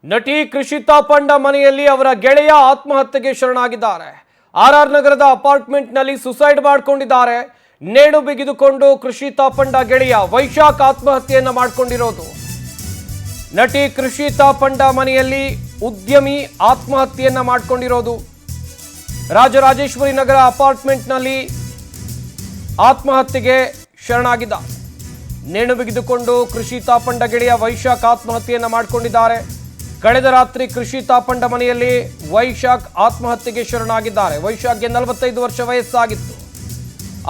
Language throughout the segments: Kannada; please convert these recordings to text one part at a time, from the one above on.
ನಟಿ ಕೃಷಿತಾ ಪಂಡ ಮನೆಯಲ್ಲಿ ಅವರ ಗೆಳೆಯ ಆತ್ಮಹತ್ಯೆಗೆ ಶರಣಾಗಿದ್ದಾರೆ. ಆರ್ಆರ್ ನಗರದ ಅಪಾರ್ಟ್ಮೆಂಟ್ನಲ್ಲಿ ಸುಸೈಡ್ ಮಾಡಿಕೊಂಡಿದ್ದಾರೆ. ನೇಣು ಬಿಗಿದುಕೊಂಡು ಕೃಷಿತಾ ಪಂಡ ಗೆಳೆಯ ವೈಶಾಖ್ ಆತ್ಮಹತ್ಯೆಯನ್ನು ಮಾಡಿಕೊಂಡಿರೋದು. ನಟಿ ಕೃಷಿತಾ ಪಂಡ ಮನೆಯಲ್ಲಿ ಉದ್ಯಮಿ ಆತ್ಮಹತ್ಯೆಯನ್ನು ಮಾಡಿಕೊಂಡಿರೋದು. ರಾಜರಾಜೇಶ್ವರಿ ನಗರ ಅಪಾರ್ಟ್ಮೆಂಟ್ನಲ್ಲಿ ಆತ್ಮಹತ್ಯೆಗೆ ಶರಣಾಗಿದ್ದಾರೆ. ನೇಣು ಬಿಗಿದುಕೊಂಡು ಕೃಷಿತಾ ಪಂಡ ಗೆಳೆಯ ವೈಶಾಖ್ ಆತ್ಮಹತ್ಯೆಯನ್ನು ಮಾಡಿಕೊಂಡಿದ್ದಾರೆ. ಕಳೆದ ರಾತ್ರಿ ಕೃಷಿತಾ ಪಂಡ ಮನೆಯಲ್ಲಿ ವೈಶಾಖ್ ಆತ್ಮಹತ್ಯೆಗೆ ಶರಣಾಗಿದ್ದಾರೆ. ವೈಶಾಖ್ಗೆ 45 ವರ್ಷ ವಯಸ್ಸಾಗಿತ್ತು.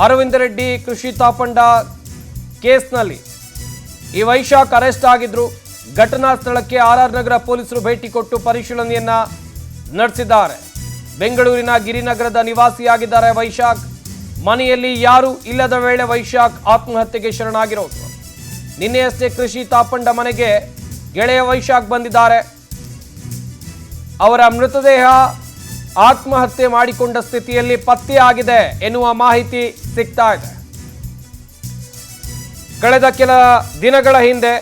ಅರವಿಂದ ರೆಡ್ಡಿ ಕೃಷಿತಾ ಪಂಡ ಕೇಸ್ನಲ್ಲಿ ಈ ವೈಶಾಖ್ ಅರೆಸ್ಟ್ ಆಗಿದ್ರು. ಘಟನಾ ಸ್ಥಳಕ್ಕೆ ಆರ್ಆರ್ ನಗರ ಪೊಲೀಸರು ಭೇಟಿ ಕೊಟ್ಟು ಪರಿಶೀಲನೆಯನ್ನ ನಡೆಸಿದ್ದಾರೆ. ಬೆಂಗಳೂರಿನ ಗಿರಿನಗರದ ನಿವಾಸಿಯಾಗಿದ್ದಾರೆ ವೈಶಾಖ್. ಮನೆಯಲ್ಲಿ ಯಾರೂ ಇಲ್ಲದ ವೇಳೆ ವೈಶಾಖ್ ಆತ್ಮಹತ್ಯೆಗೆ ಶರಣಾಗಿರೋದು. ನಿನ್ನೆಯಷ್ಟೇ ಕೃಷಿತಾ ಪಂಡ ಮನೆಗೆ ಗೆಳೆಯ ವೈಶಾಖ್ ಬಂದಿದ್ದಾರೆ. ಅವರ ಮೃತದೇಹ ಆತ್ಮಹತ್ಯೆ ಮಾಡಿಕೊಂಡ ಸ್ಥಿತಿಯಲ್ಲಿ ಪತ್ತೆಯಾಗಿದೆ ಎನ್ನುವ ಮಾಹಿತಿ ಸಿಗ್ತಾ ಇದೆ. ಕಳೆದ ಕೆಲ ದಿನಗಳ ಹಿಂದೆ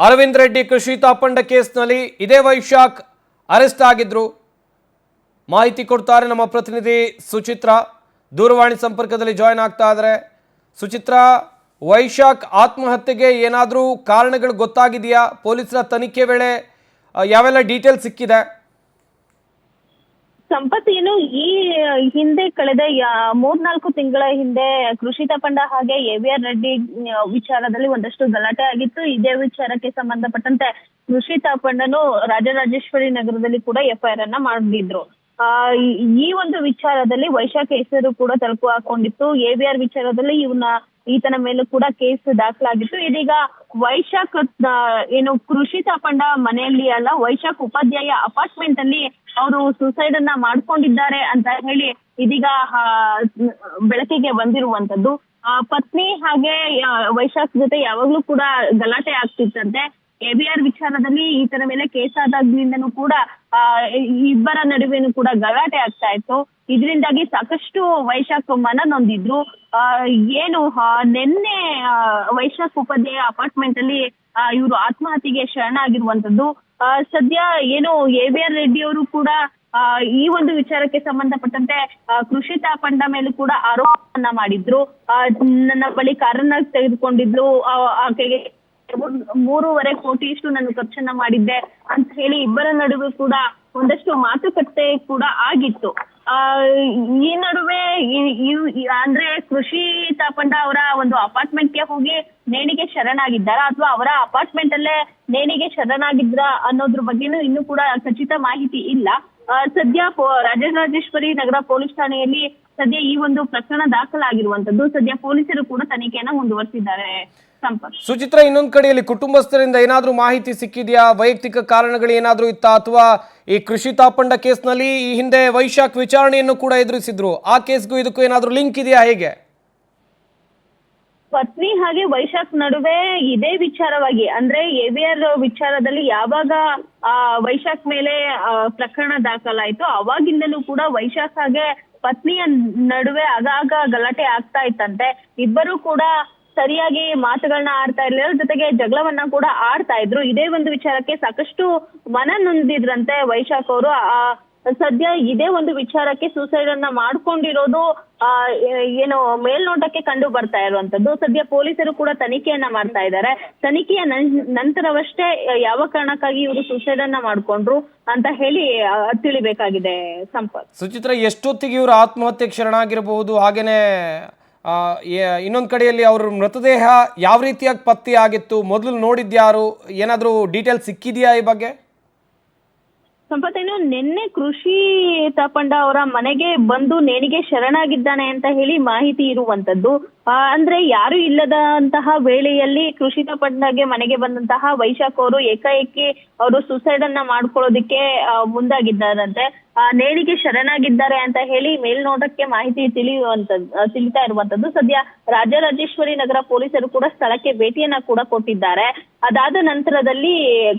ಅರವಿಂದ್ ರೆಡ್ಡಿ ಕೃಷಿತಾ ಪಂಡ ಕೇಸ್ನಲ್ಲಿ ಇದೇ ವೈಶಾಖ್ ಅರೆಸ್ಟ್ ಆಗಿದ್ರು. ಮಾಹಿತಿ ಕೊಡ್ತಾರೆ ನಮ್ಮ ಪ್ರತಿನಿಧಿ ಸುಚಿತ್ರಾ. ದೂರವಾಣಿ ಸಂಪರ್ಕದಲ್ಲಿ ಜಾಯ್ನ್ ಆಗ್ತಾ ಇದ್ದಾರೆ. ಸುಚಿತ್ರಾ, ವೈಶಾಖ್ ಆತ್ಮಹತ್ಯೆಗೆ ಏನಾದರೂ ಕಾರಣಗಳು ಗೊತ್ತಾಗಿದೆಯಾ? ಪೊಲೀಸರ ತನಿಖೆ ವೇಳೆ ಯಾವೆಲ್ಲ ಡೀಟೇಲ್ಸ್ ಸಿಕ್ಕಿದೆ? ಸಂಪತ್, ಏನು ಈ ಹಿಂದೆ ಕಳೆದ 3-4 ತಿಂಗಳ ಹಿಂದೆ ಕೃಷಿತಾ ಪಂಡ ಹಾಗೆ AVR ರೆಡ್ಡಿ ವಿಚಾರದಲ್ಲಿ ಒಂದಷ್ಟು ಗಲಾಟೆ ಆಗಿತ್ತು. ಇದೇ ವಿಚಾರಕ್ಕೆ ಸಂಬಂಧಪಟ್ಟಂತೆ ಕೃಷಿತಾ ಪಂಡನು ರಾಜರಾಜೇಶ್ವರಿ ನಗರದಲ್ಲಿ ಕೂಡ FIR ಅನ್ನ ಮಾಡಿದ್ರು. ಈ ಒಂದು ವಿಚಾರದಲ್ಲಿ ವೈಶಾಖ್ ಹೆಸರು ಕೂಡ ತಳುಕು ಹಾಕೊಂಡಿತ್ತು. AVR ವಿಚಾರದಲ್ಲಿ ಈತನ ಮೇಲೂ ಕೂಡ ಕೇಸ್ ದಾಖಲಾಗಿತ್ತು. ಇದೀಗ ವೈಶಾಖ್ ಏನು ಕೃಷಿತಾ ಪಂಡ ಮನೆಯಲ್ಲಿ ಅಲ್ಲ, ವೈಶಾಖ್ ಉಪಾಧ್ಯಾಯ ಅಪಾರ್ಟ್ಮೆಂಟ್ ಅಲ್ಲಿ ಅವರು ಸುಸೈಡ್ ಅನ್ನ ಮಾಡ್ಕೊಂಡಿದ್ದಾರೆ ಅಂತ ಹೇಳಿ ಇದೀಗ ಬೆಳಕಿಗೆ ಬಂದಿರುವಂತದ್ದು. ಪತ್ನಿ ಹಾಗೆ ವೈಶಾಖ್ ಜೊತೆ ಯಾವಾಗ್ಲೂ ಕೂಡ ಗಲಾಟೆ ಆಗ್ತಿತ್ತಂತೆ. AVR ವಿಚಾರದಲ್ಲಿ ಈತನ ಮೇಲೆ ಕೇಸ್ ಆದಾಗ್ಲಿಂದನೂ ಕೂಡ ಇಬ್ಬರ ನಡುವೆನೂ ಕೂಡ ಗಲಾಟೆ ಆಗ್ತಾ ಇತ್ತು. ಇದರಿಂದಾಗಿ ಸಾಕಷ್ಟು ವೈಶಾಖ್ ಮನನೊಂದಿದ್ರು. ಏನು ನಿನ್ನೆ ವೈಶಾಖ್ ಉಪಾಧ್ಯಾಯ ಅಪಾರ್ಟ್ಮೆಂಟ್ ಅಲ್ಲಿ ಇವರು ಆತ್ಮಹತ್ಯೆಗೆ ಶರಣಾಗಿರುವಂತದ್ದು. ಸದ್ಯ ಏನು AVR ರೆಡ್ಡಿ ಅವರು ಕೂಡ ಈ ಒಂದು ವಿಚಾರಕ್ಕೆ ಸಂಬಂಧಪಟ್ಟಂತೆ ಕೃಷಿತಾ ಪಂಡ ಮೇಲೂ ಕೂಡ ಆರೋಪವನ್ನ ಮಾಡಿದ್ರು. ನನ್ನ ಬಳಿ ಕಾರನ್ನ ತೆಗೆದುಕೊಂಡಿದ್ರು, ಆಕೆಗೆ 3.5 ಕೋಟಿಯಷ್ಟು ನಾನು ಖರ್ಚನ್ನ ಮಾಡಿದ್ದೆ ಅಂತ ಹೇಳಿ ಇಬ್ಬರ ನಡುವೆ ಕೂಡ ಒಂದಷ್ಟು ಮಾತುಕತೆ ಕೂಡ ಆಗಿತ್ತು. ಈ ನಡುವೆ ಅಂದ್ರೆ ಕೃಷಿತಾ ಪಂಡ ಅವರ ಒಂದು ಅಪಾರ್ಟ್ಮೆಂಟ್ಗೆ ಹೋಗಿ ನೇಣಿಗೆ ಶರಣಾಗಿದ್ದಾರಾ ಅಥವಾ ಅವರ ಅಪಾರ್ಟ್ಮೆಂಟ್ ಅಲ್ಲೇ ನೇಣಿಗೆ ಶರಣಾಗಿದ್ರ ಅನ್ನೋದ್ರ ಬಗ್ಗೆನೂ ಇನ್ನೂ ಕೂಡ ಖಚಿತ ಮಾಹಿತಿ ಇಲ್ಲ. ಸದ್ಯ ರಾಜರಾಜೇಶ್ವರಿ ನಗರ ಪೊಲೀಸ್ ಠಾಣೆಯಲ್ಲಿ ಸದ್ಯ ಈ ಒಂದು ಪ್ರಕರಣ ದಾಖಲಾಗಿರುವಂತದ್ದು. ಸದ್ಯ ಪೊಲೀಸರು ಕೂಡ ತನಿಖೆಯನ್ನ ಮುಂದುವರಿಸಿದ್ದಾರೆ. ಸುಚಿತ್ರಾ, ಇನ್ನೊಂದು ಕಡೆಯಲ್ಲಿ ಕುಟುಂಬಸ್ಥರಿಂದ ಏನಾದ್ರೂ ಮಾಹಿತಿ ಸಿಕ್ಕಿದೆಯಾ? ವೈಯಕ್ತಿಕ ಕಾರಣಗಳು ಏನಾದ್ರೂ ಇತ್ತಾ ಅಥವಾ ಈ ಕೃಷಿತಾ ಪಂಡ ಕೇಸ್ನಲ್ಲಿ ಈ ಹಿಂದೆ ವೈಶಾಖ್ ವಿಚಾರಣೆಯನ್ನು ಕೂಡ ಎದುರಿಸಿದ್ರು, ಆ ಕೇಸ್ಗೂ ಇದಕ್ಕೂ ಏನಾದ್ರೂ ಲಿಂಕ್ ಇದೆಯಾ? ಹೇಗೆ? ಪತ್ನಿ ಹಾಗೆ ವೈಶಾಖ್ ನಡುವೆ ಇದೇ ವಿಚಾರವಾಗಿ ಅಂದ್ರೆ AVR ವಿಚಾರದಲ್ಲಿ ಯಾವಾಗ ವೈಶಾಖ್ ಮೇಲೆ ಪ್ರಕರಣ ದಾಖಲಾಯ್ತು ಅವಾಗಿಂದಲೂ ಕೂಡ ವೈಶಾಖ್ ಹಾಗೆ ಪತ್ನಿಯ ನಡುವೆ ಆಗಾಗ ಗಲಾಟೆ ಆಗ್ತಾ ಇತ್ತಂತೆ. ಇಬ್ಬರು ಕೂಡ ಸರಿಯಾಗಿ ಮಾತುಗಳನ್ನ ಆಡ್ತಾ ಇರ್ಲಿಲ್ಲ, ಜೊತೆಗೆ ಜಗಳವನ್ನ ಕೂಡ ಆಡ್ತಾ ಇದ್ರು. ಇದೇ ಒಂದು ವಿಚಾರಕ್ಕೆ ಸಾಕಷ್ಟು ಮನನೊಂದಿದ್ರಂತೆ ವೈಶಾಖ್ ಅವರು. ಸದ್ಯ ಇದೇ ಒಂದು ವಿಚಾರಕ್ಕೆ ಸೂಸೈಡ್ ಅನ್ನ ಮಾಡ್ಕೊಂಡಿರೋದು ಏನು ಮೇಲ್ನೋಟಕ್ಕೆ ಕಂಡು ಬರ್ತಾ ಇರುವಂತದ್ದು. ಸದ್ಯ ಪೊಲೀಸರು ಕೂಡ ತನಿಖೆಯನ್ನ ಮಾಡ್ತಾ ಇದ್ದಾರೆ. ತನಿಖೆಯ ನಂತರವಷ್ಟೇ ಯಾವ ಕಾರಣಕ್ಕಾಗಿ ಇವರು ಸೂಸೈಡ್ ಅನ್ನ ಮಾಡ್ಕೊಂಡ್ರು ಅಂತ ಹೇಳಿ ತಿಳಿಬೇಕಾಗಿದೆ. ಸಂಪತ್, ಸುಚಿತ್ರಾ, ಎಷ್ಟೊತ್ತಿಗೆ ಇವರು ಆತ್ಮಹತ್ಯೆಗೆ ಶರಣಾಗಿರಬಹುದು? ಹಾಗೇನೆ ಇನ್ನೊಂದು ಕಡೆಯಲ್ಲಿ ಅವ್ರ ಮೃತದೇಹ ಯಾವ ರೀತಿಯಾಗಿ ಪತ್ತೆ ಆಗಿತ್ತು? ಮೊದಲು ನೋಡಿದ್ಯಾರು? ಏನಾದರೂ ಡೀಟೇಲ್ಸ್ ಸಿಕ್ಕಿದೆಯಾ ಈ ಬಗ್ಗೆ? ಸಂಪತ್ತೇನು ನಿನ್ನೆ ಕೃಷಿತಾ ಪಂಡ ಅವರ ಮನೆಗೆ ಬಂದು ನೇಣಿಗೆ ಶರಣಾಗಿದ್ದಾನೆ ಅಂತ ಹೇಳಿ ಮಾಹಿತಿ ಇರುವಂತದ್ದು. ಅಂದ್ರೆ ಯಾರು ಇಲ್ಲದಂತಹ ವೇಳೆಯಲ್ಲಿ ಕೃಷಿತಾ ಪಂಡಗೆ ಮನೆಗೆ ಬಂದಂತಹ ವೈಶಾಖ್ ಅವರು ಏಕಾಏಕಿ ಅವರು ಸುಸೈಡ್ ಅನ್ನ ಮಾಡ್ಕೊಳ್ಳೋದಿಕ್ಕೆ ಮುಂದಾಗಿದ್ದಾರಂತೆ. ನೇಣಿಗೆ ಶರಣಾಗಿದ್ದಾರೆ ಅಂತ ಹೇಳಿ ಮೇಲ್ನೋಟಕ್ಕೆ ಮಾಹಿತಿ ತಿಳಿತಾ ಇರುವಂತದ್ದು. ಸದ್ಯ ರಾಜರಾಜೇಶ್ವರಿ ನಗರ ಪೊಲೀಸರು ಕೂಡ ಸ್ಥಳಕ್ಕೆ ಭೇಟಿಯನ್ನ ಕೂಡ ಕೊಟ್ಟಿದ್ದಾರೆ. ಅದಾದ ನಂತರದಲ್ಲಿ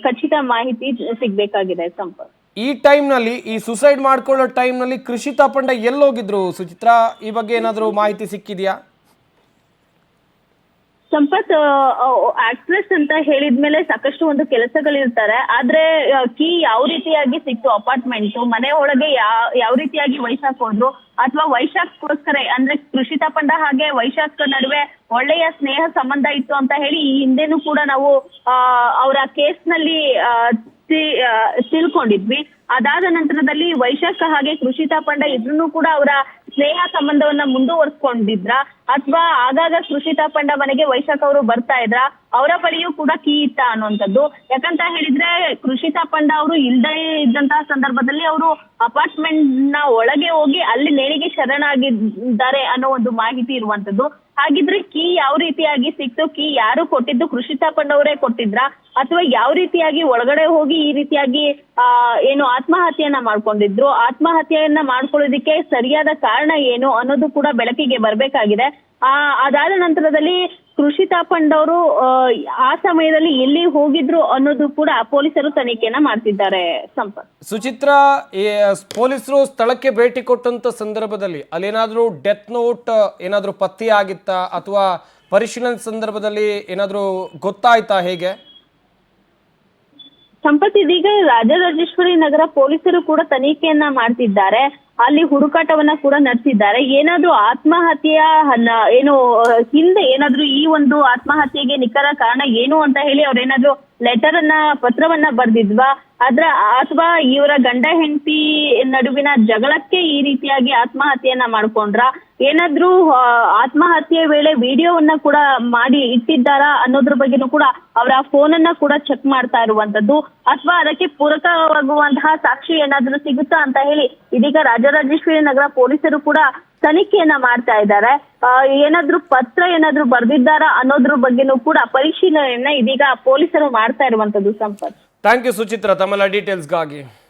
ಖಚಿತ ಮಾಹಿತಿ ಸಿಗ್ಬೇಕಾಗಿದೆ. ಸಂಪತ್, ಈ ಟೈಮ್ನಲ್ಲಿ ಈ ಸುಸೈಡ್ ಮಾಡ್ಕೊಳ್ಳೋ ಟೈಮ್ನಲ್ಲಿ ಕೃಷಿತಾ ಪಂಡ ಎಲ್ಲೋಗಿದ್ರು? ಸುಚಿತ್ರಾ, ಈ ಬಗ್ಗೆ ಏನಾದರೂ ಮಾಹಿತಿ ಸಿಕ್ಕಿದೆಯಾ? ಸಂಪತ್ ಆಕ್ಟ್ರೆಸ್ ಅಂತ ಹೇಳಿದ್ಮೇಲೆ ಸಾಕಷ್ಟು ಒಂದು ಕೆಲಸಗಳಿರ್ತಾರೆ. ಆದ್ರೆ ಕೀ ಯಾವ ರೀತಿಯಾಗಿ ಸಿಕ್ತು ಅಪಾರ್ಟ್ಮೆಂಟ್ ಮನೆ ಒಳಗೆ ಯಾವ ರೀತಿಯಾಗಿ ವೈಶಾಖ್ ಹೋದ್ರು, ಅಥವಾ ವೈಶಾಖ್ಗೋಸ್ಕರ ಅಂದ್ರೆ ಕೃಷಿತಾ ಪಂಡ ಹಾಗೆ ವೈಶಾಖ್ ನಡುವೆ ಒಳ್ಳೆಯ ಸ್ನೇಹ ಸಂಬಂಧ ಇತ್ತು ಅಂತ ಹೇಳಿ ಈ ಹಿಂದೆನೂ ಕೂಡ ನಾವು ಅವರ ಕೇಸ್ ನಲ್ಲಿ ತಿಳ್ಕೊಂಡಿದ್ವಿ. ಅದಾದ ನಂತರದಲ್ಲಿ ವೈಶಾಖ ಹಾಗೆ ಕೃಷಿತಾ ಪಂಡ ಇದ್ರೂ ಕೂಡ ಅವರ ಸ್ನೇಹ ಸಂಬಂಧವನ್ನ ಮುಂದುವರ್ಸ್ಕೊಂಡಿದ್ರ, ಅಥವಾ ಆಗಾಗ ಕೃಷಿತಾ ಪಂಡ ಮನೆಗೆ ವೈಶಾಖ ಅವರು ಬರ್ತಾ ಇದ್ರ, ಅವರ ಬಳಿಯೂ ಕೂಡ ಕೀ ಇತ್ತ ಅನ್ನುವಂಥದ್ದು. ಯಾಕಂತ ಹೇಳಿದ್ರೆ ಕೃಷಿತಾ ಪಂಡ ಅವರು ಇಲ್ದೇ ಇದ್ದಂತಹ ಸಂದರ್ಭದಲ್ಲಿ ಅವರು ಅಪಾರ್ಟ್ಮೆಂಟ್ ನ ಒಳಗೆ ಹೋಗಿ ಅಲ್ಲಿ ನೇಣಿಗೆ ಶರಣಾಗಿದ್ದಾರೆ ಅನ್ನೋ ಒಂದು ಮಾಹಿತಿ ಇರುವಂತದ್ದು. ಹಾಗಿದ್ರೆ ಕೀ ಯಾವ ರೀತಿಯಾಗಿ ಸಿಕ್ತು, ಕೀ ಯಾರು ಕೊಟ್ಟಿದ್ದು, ಕೃಷಿತಾ ಪಂಡ ಅವರೇ ಕೊಟ್ಟಿದ್ರ, ಅಥವಾ ಯಾವ ರೀತಿಯಾಗಿ ಒಳಗಡೆ ಹೋಗಿ ಈ ರೀತಿಯಾಗಿ ಏನು ಆತ್ಮಹತ್ಯೆಯನ್ನ ಮಾಡ್ಕೊಂಡಿದ್ರು, ಆತ್ಮಹತ್ಯೆಯನ್ನ ಮಾಡ್ಕೊಳ್ಳೋದಿಕ್ಕೆ ಸರಿಯಾದ ಕಾರಣ ಏನು ಅನ್ನೋದು ಕೂಡ ಬೆಳಕಿಗೆ ಬರ್ಬೇಕಾಗಿದೆ. ಅದಾದ ನಂತರದಲ್ಲಿ ಕೃಷಿತಾ ಪಂಡ್ ಅವರು ಆ ಸಮಯದಲ್ಲಿ ಎಲ್ಲಿ ಹೋಗಿದ್ರು ಅನ್ನೋದು ಕೂಡ ಪೊಲೀಸರು ತನಿಖೆಯನ್ನ ಮಾಡ್ತಿದ್ದಾರೆ. ಸಂಪತ್, ಸುಚಿತ್ರಾ, ಪೊಲೀಸರು ಸ್ಥಳಕ್ಕೆ ಭೇಟಿ ಕೊಟ್ಟಂತ ಸಂದರ್ಭದಲ್ಲಿ ಅಲ್ಲೇನಾದ್ರೂ ಡೆತ್ ನೋಟ್ ಏನಾದ್ರೂ ಪತ್ತೆ ಆಗಿತ್ತಾ, ಅಥವಾ ಪರಿಶೀಲನೆ ಸಂದರ್ಭದಲ್ಲಿ ಏನಾದ್ರೂ ಗೊತ್ತಾಯ್ತಾ, ಹೇಗೆ? ಸಂಪತ್, ಇದೀಗ ರಾಜರಾಜೇಶ್ವರಿ ನಗರ ಪೊಲೀಸರು ಕೂಡ ತನಿಖೆಯನ್ನ ಮಾಡ್ತಿದ್ದಾರೆ. ಅಲ್ಲಿ ಹುಡುಕಾಟವನ್ನ ಕೂಡ ನಡೆಸಿದ್ದಾರೆ. ಏನಾದ್ರೂ ಆತ್ಮಹತ್ಯೆಯ ಏನು ಹಿಂದೆ ಏನಾದ್ರೂ ಈ ಒಂದು ಆತ್ಮಹತ್ಯೆಗೆ ನಿಖರ ಕಾರಣ ಏನು ಅಂತ ಹೇಳಿ ಅವ್ರೇನಾದ್ರೂ ಪತ್ರವನ್ನ ಬರ್ದಿದ್ವಾ, ಅಥವಾ ಇವರ ಗಂಡ ಹೆಂಡತಿ ನಡುವಿನ ಜಗಳಕ್ಕೆ ಈ ರೀತಿಯಾಗಿ ಆತ್ಮಹತ್ಯೆಯನ್ನ ಮಾಡ್ಕೊಂಡ್ರ, ಏನಾದ್ರೂ ಆತ್ಮಹತ್ಯೆ ವೇಳೆ ವಿಡಿಯೋವನ್ನ ಕೂಡ ಮಾಡಿ ಇಟ್ಟಿದ್ದಾರಾ ಅನ್ನೋದ್ರ ಬಗ್ಗೆನೂ ಕೂಡ ಅವರ ಫೋನ್ ಅನ್ನ ಕೂಡ ಚೆಕ್ ಮಾಡ್ತಾ ಇರುವಂತದ್ದು, ಅಥವಾ ಅದಕ್ಕೆ ಪೂರಕವಾಗುವಂತಹ ಸಾಕ್ಷಿ ಏನಾದ್ರೂ ಸಿಗುತ್ತಾ ಅಂತ ಹೇಳಿ ಇದೀಗ ರಾಜರಾಜೇಶ್ವರಿ ನಗರ ಪೊಲೀಸರು ಕೂಡ ತನಿಖೆಯನ್ನ ಮಾಡ್ತಾ ಇದ್ದಾರೆ. ಏನಾದ್ರೂ ಪತ್ರ ಏನಾದ್ರೂ ಬರ್ದಿದ್ದಾರಾ ಅನ್ನೋದ್ರ ಬಗ್ಗೆನೂ ಕೂಡ ಪರಿಶೀಲನೆಯನ್ನ ಇದೀಗ ಪೊಲೀಸರು ಮಾಡ್ತಾ ಇರುವಂತದ್ದು. ಸಂಪತ್, ಥ್ಯಾಂಕ್ ಯು ಸುಚಿತ್ರಾ ತಮ್ಮೆಲ್ಲ ಡೀಟೇಲ್ಸ್ಗಾಗಿ.